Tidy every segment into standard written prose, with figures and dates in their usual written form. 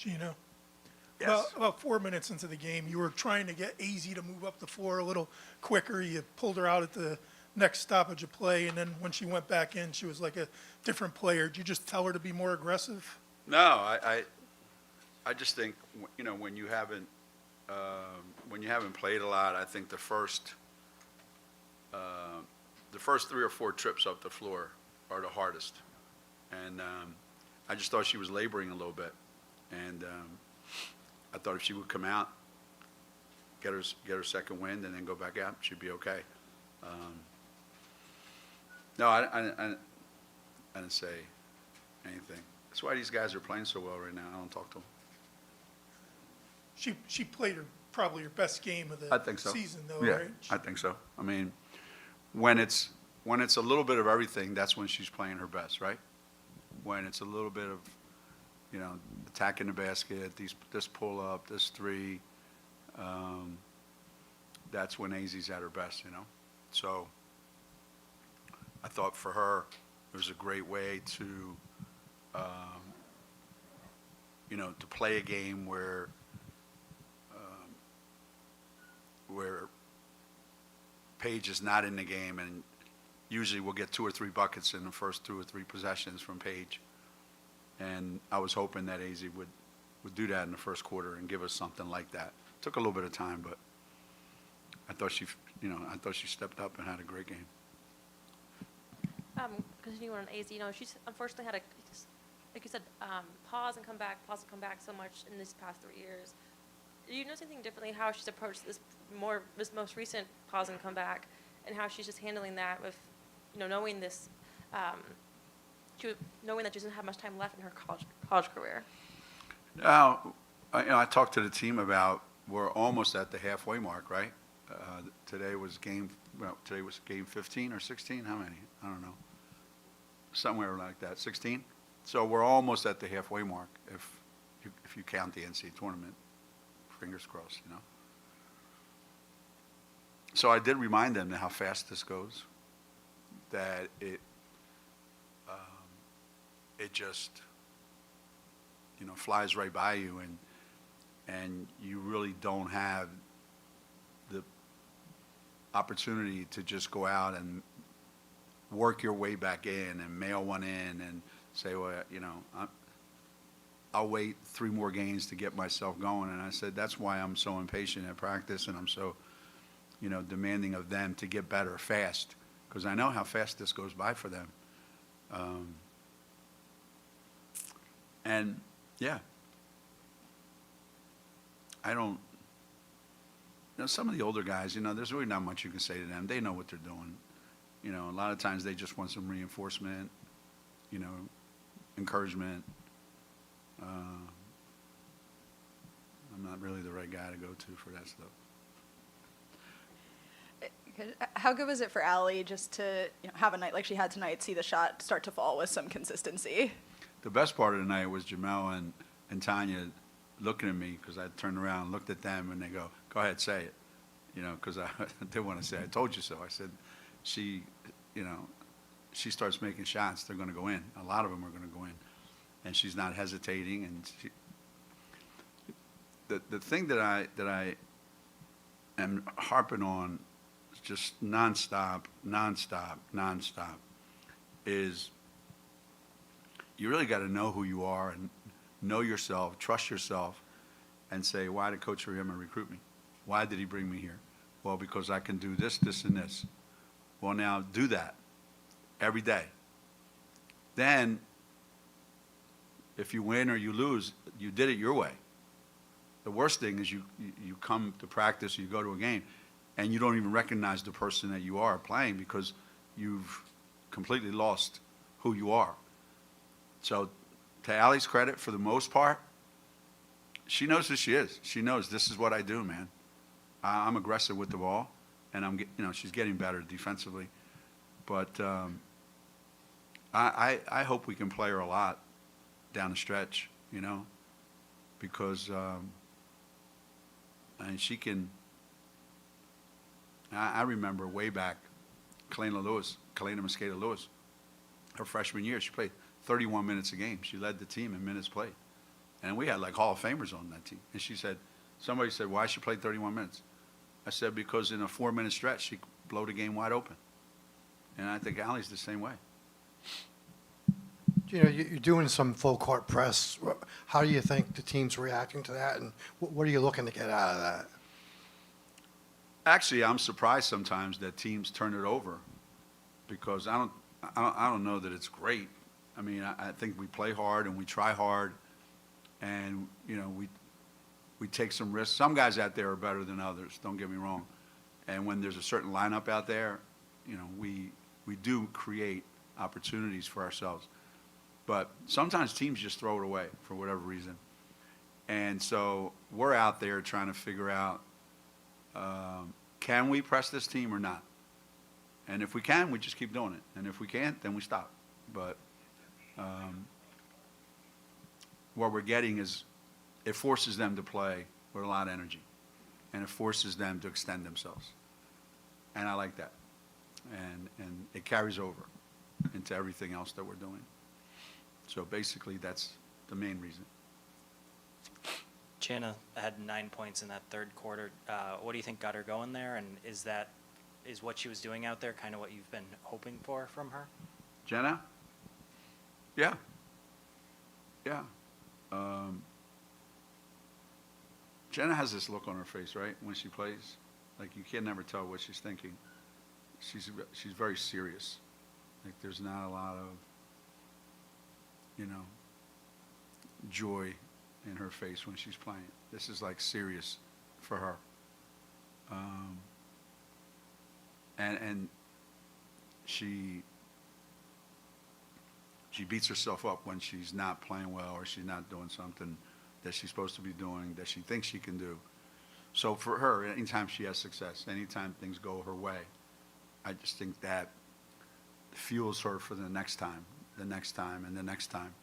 Gino. Yes. About 4 minutes into the game, you were trying to get AZ to move up the floor a little quicker. You pulled her out at the next stoppage of play, and then when she went back in, she was like a different player. Did you just tell her to be more aggressive? No, I just think, when you haven't played a lot, I think the first 3 or 4 trips up the floor are the hardest. And I just thought she was laboring a little bit. And I thought if she would come out, get her second wind, and then go back out, she'd be okay. No, I didn't say anything. That's why these guys are playing so well right now. I don't talk to them. She played probably her best game of the I think so. season, though, Yeah, right? I think so. I mean, when it's a little bit of everything, that's when she's playing her best, right? When it's a little bit of, attacking the basket, this pull up, this three, that's when AZ's at her best, So I thought for her, it was a great way to, to play a game where Paige is not in the game, and usually we'll get 2 or 3 buckets in the first 2 or 3 possessions from Paige. And I was hoping that AZ would do that in the first quarter and give us something like that. Took a little bit of time, but I thought she stepped up and had a great game. Continuing on AZ, she's unfortunately had like you said, pause and come back so much in these past 3 years. Do you notice anything differently how she's approached this most recent pause and come back, and how she's just handling that with, knowing this, knowing that she doesn't have much time left in her college career? I talked to the team about we're almost at the halfway mark, right? Today was game 15 or 16. How many? I don't know. Somewhere like that, 16. So we're almost at the halfway mark if you count the NCAA tournament. Fingers crossed, So I did remind them how fast this goes, that it just, flies right by you, and you really don't have the opportunity to just go out and work your way back in and mail one in and say, well, I'll wait 3 more games to get myself going. And I said, that's why I'm so impatient at practice, and I'm so, demanding of them to get better fast, because I know how fast this goes by for them. And yeah, I don't, some of the older guys, there's really not much you can say to them. They know what they're doing. A lot of times they just want some reinforcement, encouragement. I'm not really the right guy to go to for that stuff. How good was it for Allie just to have a night like she had tonight, see the shot start to fall with some consistency? The best part of the night was Jamel and Tanya looking at me, because I turned around and looked at them, and they go ahead, say it. Because I didn't want to say, I told you so. I said, she starts making shots, they're going to go in. A lot of them are going to go in. And she's not hesitating. And the thing that I am harping on, just nonstop, is you really got to know who you are and know yourself, trust yourself, and say, why did Coach Riema recruit me? Why did he bring me here? Well, because I can do this, this, and this. Well, now do that every day. Then, if you win or you lose, you did it your way. The worst thing is you come to practice, you go to a game, and you don't even recognize the person that you are playing because you've completely lost who you are. So to Allie's credit, for the most part, she knows who she is. She knows this is what I do, man. I'm aggressive with the ball, and she's getting better defensively. But I hope we can play her a lot down the stretch, because and she can. I remember way back, Kalena Mosqueda Lewis, her freshman year, she played 31 minutes a game. She led the team in minutes played. And we had like Hall of Famers on that team. And she said, somebody said, why she played 31 minutes? I said, because in a 4-minute stretch, she could blow the game wide open. And I think Allie's the same way. You know, you're doing some full court press. How do you think the team's reacting to that, and what are you looking to get out of that? Actually, I'm surprised sometimes that teams turn it over, because I don't know that it's great. I mean, I think we play hard and we try hard, and you know we take some risks. Some guys out there are better than others. Don't get me wrong. And when there's a certain lineup out there, you know, we do create opportunities for ourselves. But sometimes teams just throw it away for whatever reason. And so we're out there trying to figure out, can we press this team or not? And if we can, we just keep doing it. And if we can't, then we stop. But what we're getting is it forces them to play with a lot of energy. And it forces them to extend themselves. And I like that. And it carries over into everything else that we're doing. So basically, that's the main reason. Jana had 9 points in that third quarter. What do you think got her going there? And is what she was doing out there kind of what you've been hoping for from her? Jenna? Yeah. Yeah. Jenna has this look on her face, right, when she plays. Like, you can never tell what she's thinking. She's very serious. Like, there's not a lot of, you know, joy in her face when she's playing. This is like serious for her. And she beats herself up when she's not playing well or she's not doing something that she's supposed to be doing that she thinks she can do. So for her, anytime she has success, anytime things go her way, I just think that fuels her for the next time, and the next time.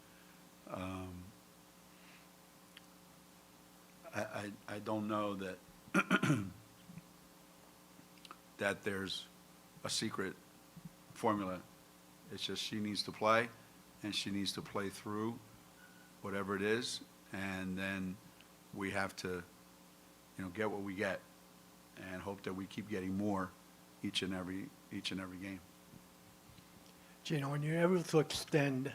I don't know that that there's a secret formula. It's just she needs to play, and she needs to play through whatever it is, and then we have to, you know, get what we get, and hope that we keep getting more each and every game. Gino, when you're able to extend,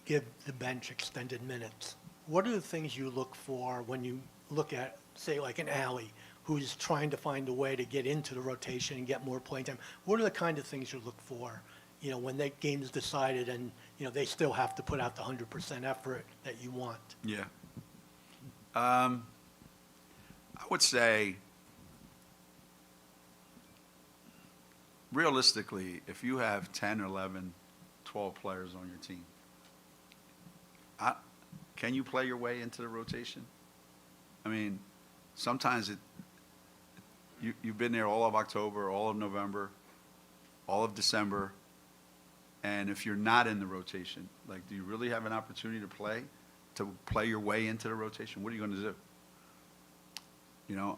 give the bench extended minutes, what are the things you look for when you look at, say, like an Allie who's trying to find a way to get into the rotation and get more playing time? What are the kind of things you look for, when that game is decided and, they still have to put out the 100% effort that you want? Yeah. I would say, realistically, if you have 10, 11, 12 players on your team, can you play your way into the rotation? I mean, sometimes you've been there all of October, all of November, all of December, and if you're not in the rotation, like, do you really have an opportunity to play your way into the rotation? What are you going to do?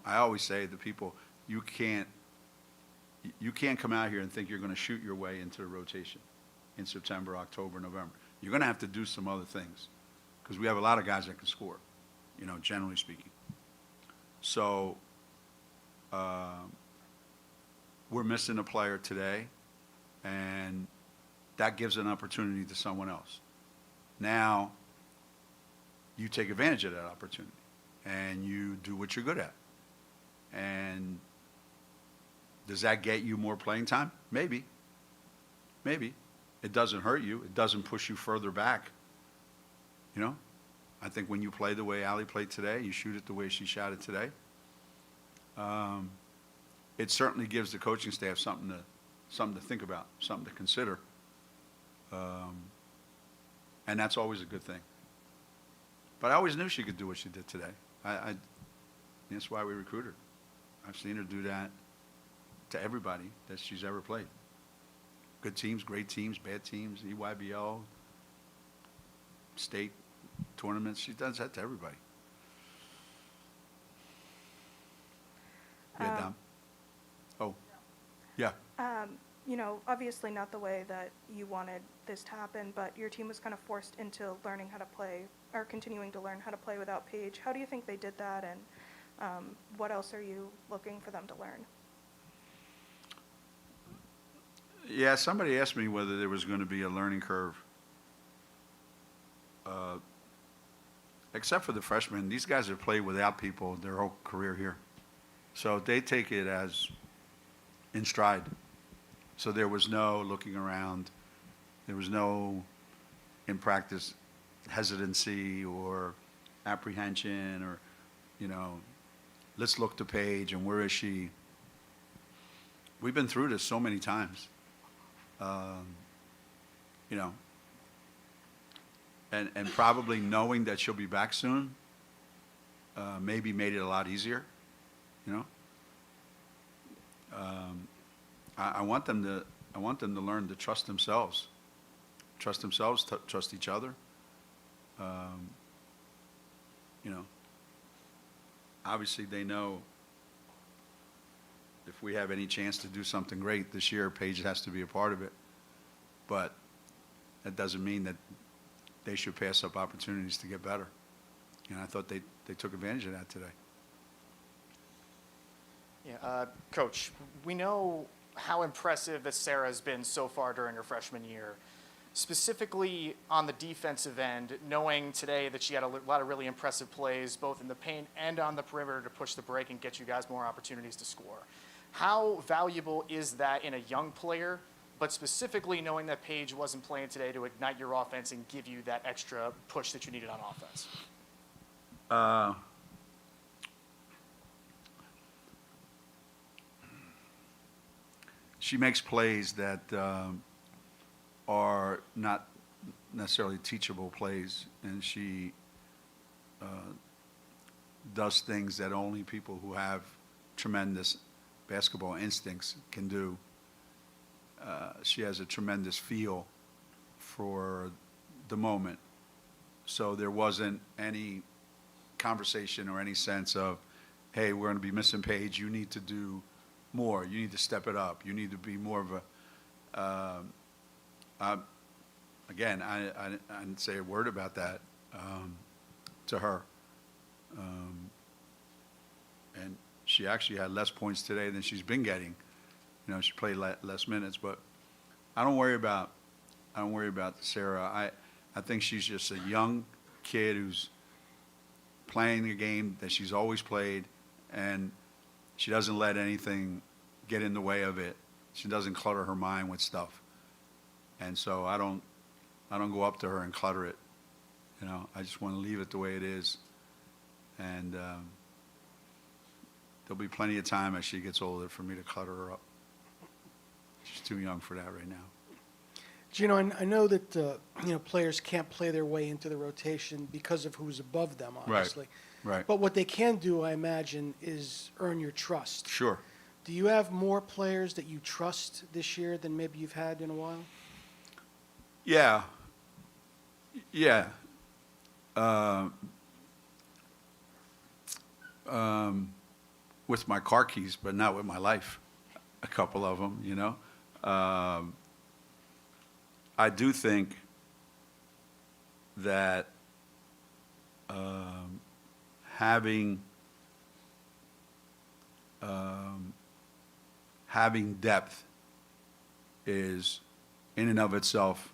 I always say to people, you can't come out here and think you're going to shoot your way into the rotation in September, October, November. You're going to have to do some other things because we have a lot of guys that can score, generally speaking. So we're missing a player today, and that gives an opportunity to someone else. Now, you take advantage of that opportunity, and you do what you're good at. And does that get you more playing time? Maybe. Maybe. It doesn't hurt you. It doesn't push you further back. I think when you play the way Allie played today, you shoot it the way she shot it today, it certainly gives the coaching staff something to think about, something to consider. And that's always a good thing. But I always knew she could do what she did today. That's why we recruited her. I've seen her do that to everybody that she's ever played. Good teams, great teams, bad teams, EYBL, state tournaments. She does that to everybody. Yeah, Dom. Oh, yeah. you know, obviously not the way that you wanted this to happen, but your team was kind of forced into learning how to play, or continuing to learn how to play without Paige. How do you think they did that, and what else are you looking for them to learn? Yeah, somebody asked me whether there was going to be a learning curve. Except for the freshmen, these guys have played without people their whole career here. So they take it as in stride. So there was no looking around. There was no, in practice, hesitancy or apprehension or, you know, let's look to Paige and where is she? We've been through this so many times. You know, and probably knowing that she'll be back soon, maybe made it a lot easier, you know. I want them to learn to trust themselves, trust each other. You know, obviously they know if we have any chance to do something great this year, Paige has to be a part of it. But that doesn't mean that they should pass up opportunities to get better. And I thought they took advantage of that today. Yeah, Coach, we know how impressive that Sarah has been so far during her freshman year. Specifically on the defensive end, knowing today that she had a lot of really impressive plays, both in the paint and on the perimeter to push the break and get you guys more opportunities to score. How valuable is that in a young player, but specifically knowing that Paige wasn't playing today to ignite your offense and give you that extra push that you needed on offense? She makes plays that are not necessarily teachable plays, and she does things that only people who have tremendous basketball instincts can do. She has a tremendous feel for the moment. So there wasn't any conversation or any sense of, hey, we're going to be missing Paige. You need to do more. You need to step it up. You need to be more of a, again, I didn't say a word about that to her. And she actually had less points today than she's been getting. You know, she played less minutes, but I don't worry about Sarah. I think she's just a young kid who's playing a game that she's always played, and she doesn't let anything get in the way of it. She doesn't clutter her mind with stuff. And so I don't go up to her and clutter it. You know, I just want to leave it the way it is. And there'll be plenty of time as she gets older for me to clutter her up. She's too young for that right now. Gino, I know that players can't play their way into the rotation because of who's above them, obviously. Right. But what they can do, I imagine, is earn your trust. Sure. Do you have more players that you trust this year than maybe you've had in a while? Yeah. With my car keys, but not with my life. A couple of them, you know. I do think that having depth is, in and of itself,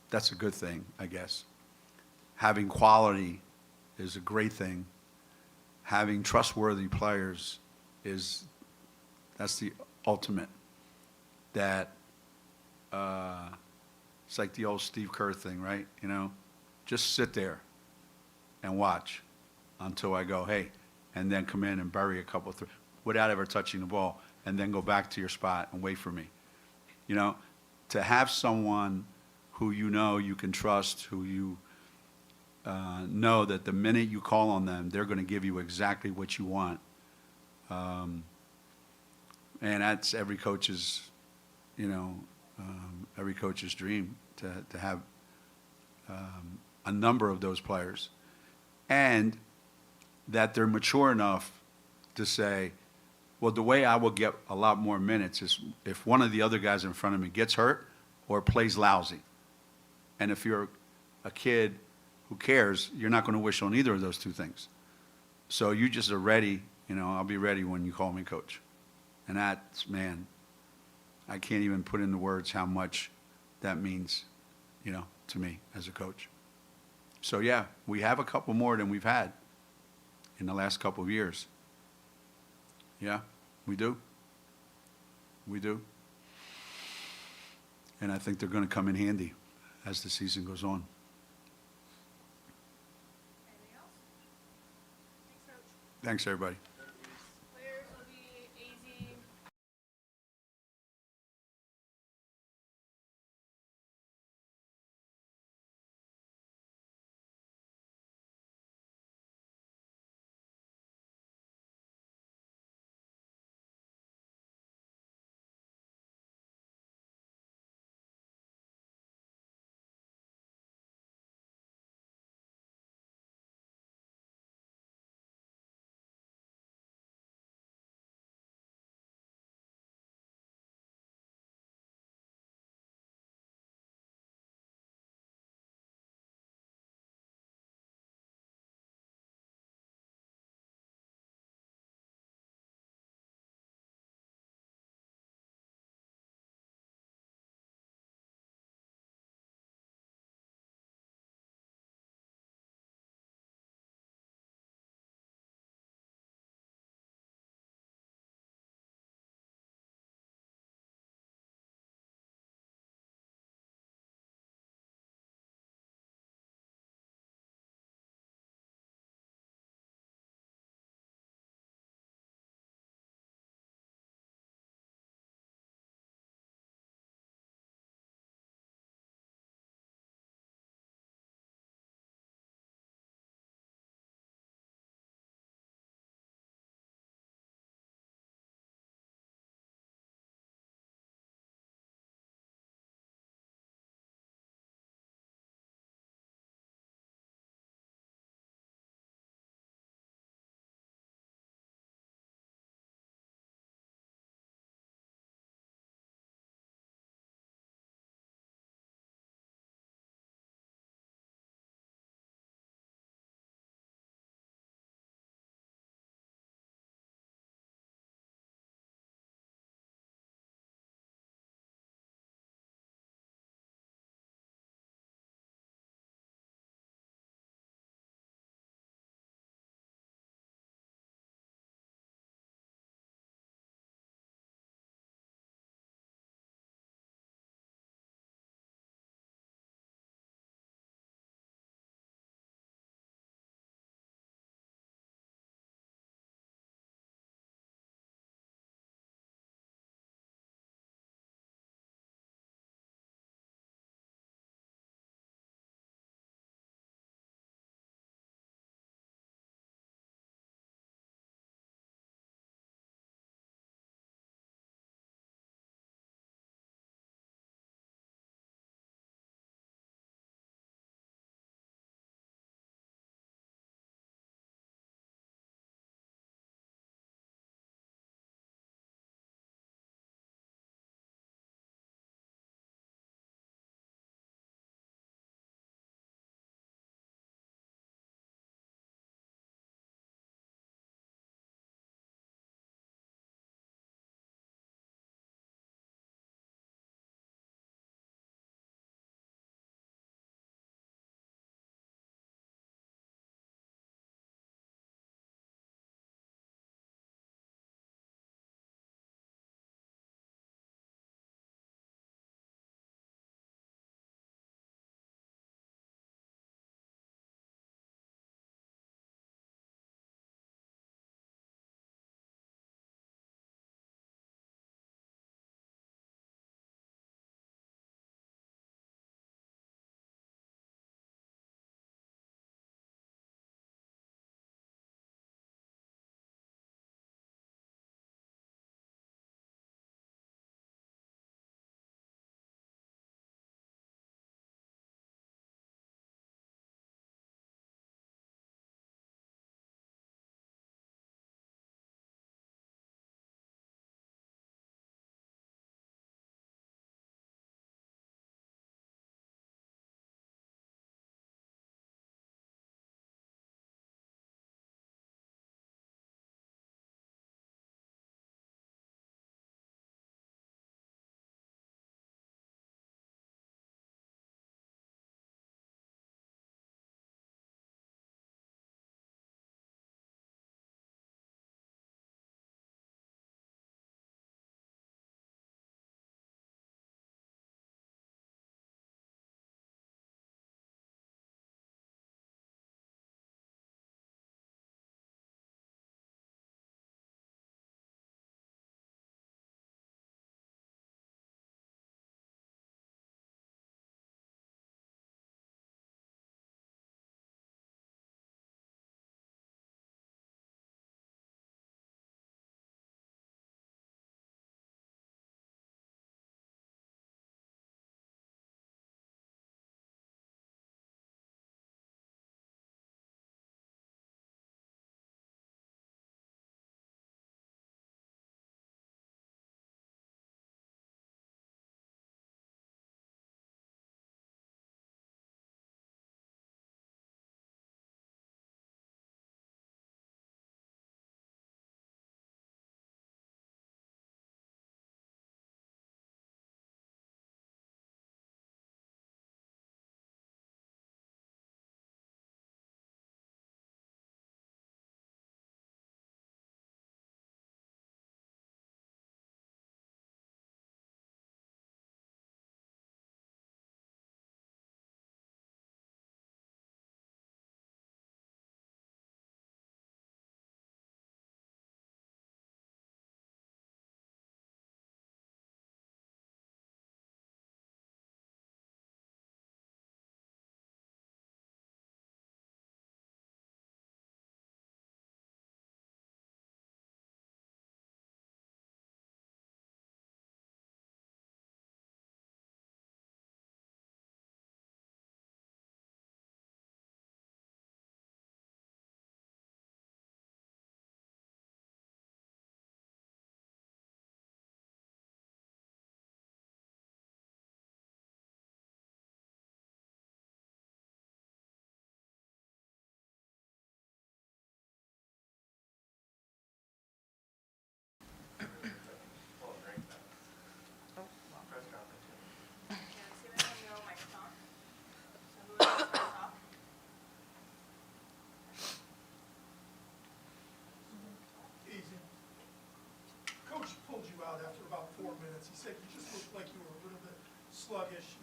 that's a good thing, I guess. Having quality is a great thing. Having trustworthy players that's the ultimate. That it's like the old Steve Kerr thing, right? You know, just sit there and watch until I go, hey, and then come in and bury a couple without ever touching the ball, and then go back to your spot and wait for me. You know, to have someone who you know you can trust, who you know that the minute you call on them, they're going to give you exactly what you want. And that's every coach's, every coach's dream to have a number of those players. And that they're mature enough to say, Well, the way I will get a lot more minutes is if one of the other guys in front of me gets hurt or plays lousy. And if you're a kid who cares, you're not going to wish on either of those two things. So you just are ready, I'll be ready when you call me coach. And that's, man, I can't even put into words how much that means, to me as a coach. So yeah, we have a couple more than we've had in the last couple of years. Yeah, we do. We do. And I think they're going to come in handy as the season goes on. Anything else? Thanks, Coach. Thanks, everybody.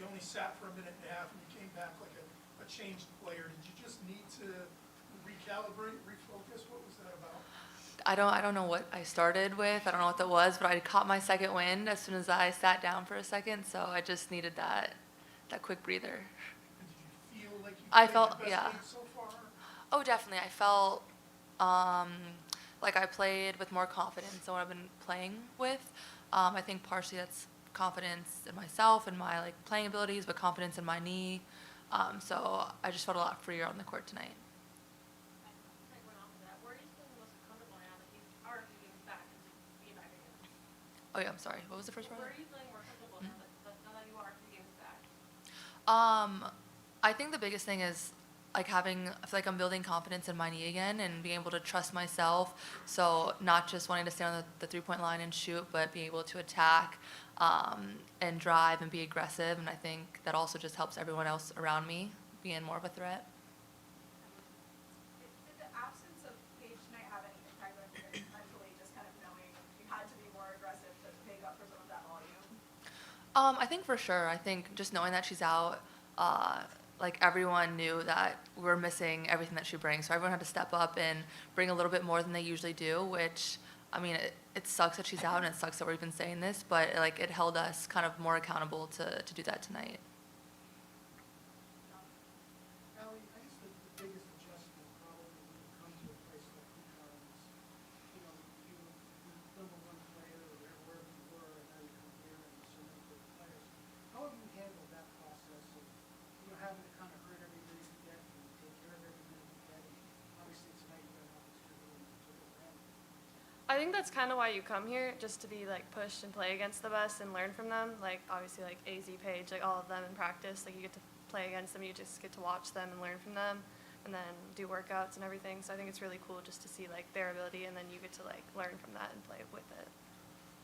you only sat for a minute and a half and you came back like a changed player. Did you just need to recalibrate, refocus? What was that about? I don't know what I started with. I don't know what that was, but I caught my second wind as soon as I sat down for a second. So I just needed that quick breather. And did you feel like you I played felt- your best yeah. game so far? Oh, definitely. I felt like I played with more confidence than what I've been playing with. I think partially that's confidence in myself and my like playing abilities, but confidence in my knee. So I just felt a lot freer on the court tonight. Oh yeah, I'm sorry. What was the first part? Where are you feeling more comfortable now that you are 3 games back? I think the biggest thing is like I feel like I'm building confidence in my knee again and being able to trust myself. So not just wanting to stand on the 3-point line and shoot, but being able to attack and drive and be aggressive. And I think that also just helps everyone else around me be in more of a threat. Did the absence of Paige tonight have any impact on you guys mentally, just kind of knowing you had to be more aggressive to make up for some of that volume? I think for sure. I think just knowing that she's out, like everyone knew that we were missing everything that she brings. So everyone had to step up and bring a little bit more than they usually do, which, I mean, it sucks that she's out and it sucks that we've been saying this, but like it held us kind of more accountable to do that tonight. Allie, I guess the biggest adjustment probably when you come to a place like UConn is, you know, you number one player or wherever you were, and now you come here and so many good players. How have you handled that process of, you know, having to kind of hurt every minute you get and take care of every minute you get? And obviously tonight you got an opportunity and took advantage. I think that's kind of why you come here, just to be like pushed and play against the best and learn from them. Like obviously like AZ, Paige, like all of them in practice, like you get to play against them, you just get to watch them and learn from them and then do workouts and everything. So I think it's really cool just to see like their ability and then you get to like learn from that and play with it.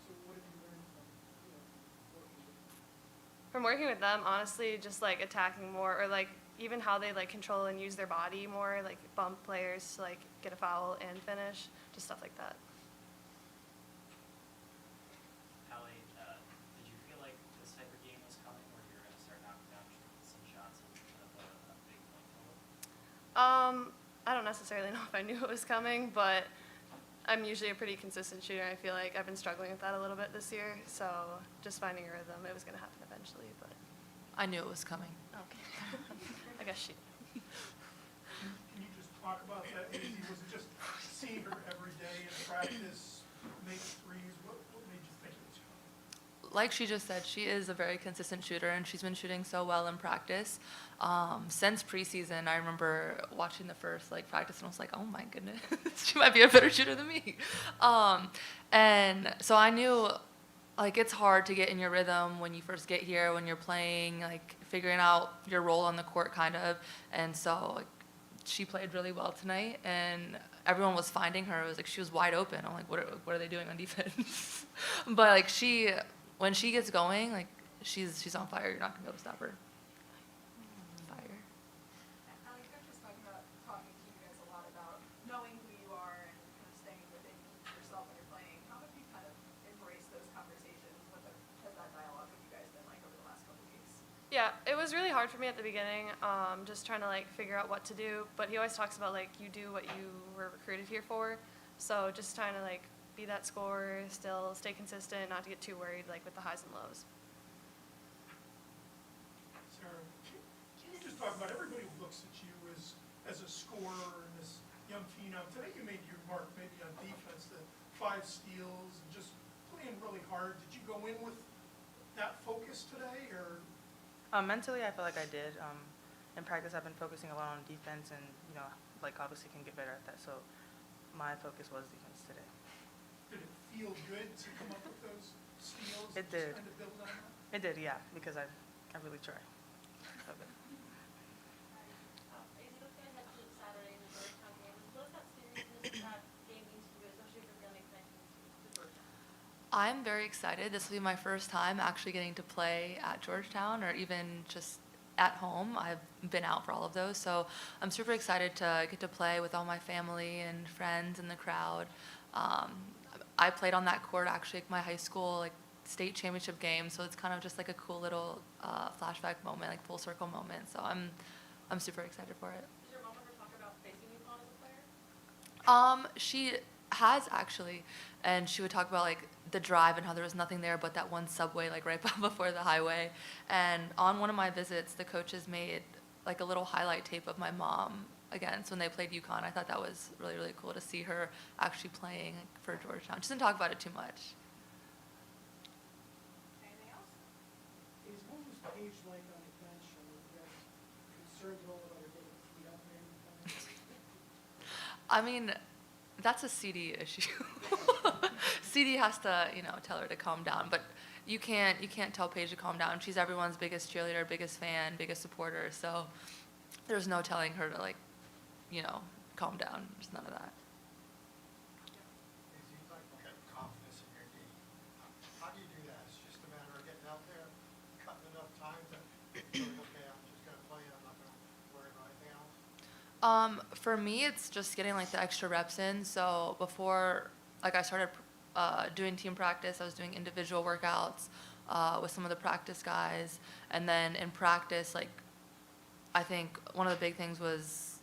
So what have you learned from, you know, working with them? From working with them, honestly, just like attacking more or like even how they like control and use their body more, like bump players to like get a foul and finish, just stuff like that. Allie, did you feel like this type of game was coming where you're going to start knocking down some shots and kind of a big point forward? I don't necessarily know if I knew it was coming, but I'm usually a pretty consistent shooter. I feel like I've been struggling with that a little bit this year, so just finding a rhythm, it was going to happen eventually, but I knew it was coming. okay. I guess she. Can you just talk about that? Was it just seeing her every day in practice, make threes? What made you think it was coming? Like she just said, she is a very consistent shooter, and she's been shooting so well in practice. Since preseason, I remember watching the first like practice, and I was like, "Oh my goodness, she might be a better shooter than me." And so I knew, like, it's hard to get in your rhythm when you first get here, when you're playing, like figuring out your role on the court, kind of. And so like, she played really well tonight, and everyone was finding her. It was like she was wide open. I'm like, what are they doing on defense? But like when she gets going, like she's on fire. You're not gonna be able to stop her. Fire. Allie, Coach was talking to you guys a lot about knowing who you are and kind of staying within yourself when you're playing. How have you kind of embraced those conversations? What has that dialogue with you guys been like over the last couple of weeks? Yeah, it was really hard for me at the beginning, just trying to like figure out what to do. But he always talks about like you do what you were recruited here for. So just trying to like be that scorer, still stay consistent, not to get too worried like with the highs and lows. Sarah, can you just talk about everybody looks at you as a scorer and this young phenom. Today you made your mark maybe on defense, the 5 steals, and just playing really hard. Did you go in with that focus today, or? Mentally, I feel like I did. In practice, I've been focusing a lot on defense, and you know, like obviously can get better at that. So my focus was defense today. Did it feel good to come up with those steals? It and did. Just kind of build on that? It did, yeah, because I really tried. Okay. I'm very excited. This will be my first time actually getting to play at Georgetown or even just at home. I've been out for all of those, so I'm super excited to get to play with all my family and friends in the crowd. I played on that court actually at my high school like state championship game, so it's kind of just like a cool little flashback moment, like full circle moment. So I'm super excited for it. Did your mom ever talk about facing UConn as a player? She has actually, and she would talk about like the drive and how there was nothing there but that one subway like right before the highway. And on one of my visits, the coaches made like a little highlight tape of my mom against when they played UConn. I thought that was really, really cool to see her actually playing for Georgetown. She doesn't talk about it too much. Anything else? Is what was Paige like on the bench? I mean, you guys concerned at all about her getting teed up or anything? I mean, that's a CD issue. CD has to, tell her to calm down. But you can't tell Paige to calm down. She's everyone's biggest cheerleader, biggest fan, biggest supporter. So there's no telling her to calm down. There's none of that. Is you talk about confidence in your game? How do you do that? It's just a matter of getting out there, cutting enough time to feel like, okay, I'm just going to play it. I'm not going to worry about anything else? For me, it's just getting like the extra reps in. So before, I started doing team practice, I was doing individual workouts with some of the practice guys, and then in practice, I think one of the big things was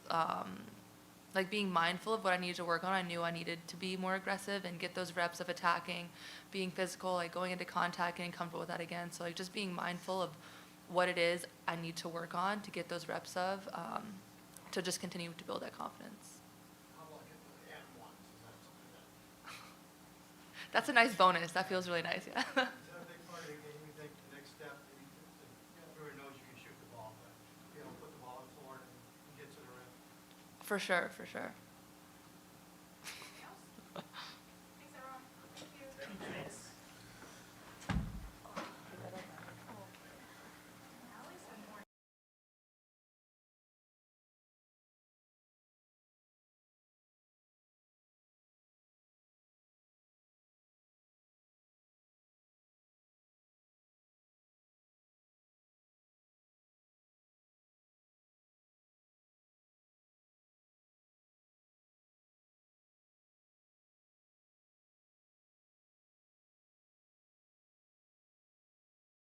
being mindful of what I needed to work on. I knew I needed to be more aggressive and get those reps of attacking, being physical, going into contact, getting comfortable with that again. So just being mindful of what it is I need to work on to get those reps of, to just continue to build that confidence. How about getting to the M1s? Is that something that, That's a nice bonus. That feels really nice, yeah. is that a big part of the game? You think the next step, everyone knows you can shoot the ball, but put the ball in the floor and get to the rim? For sure, for sure.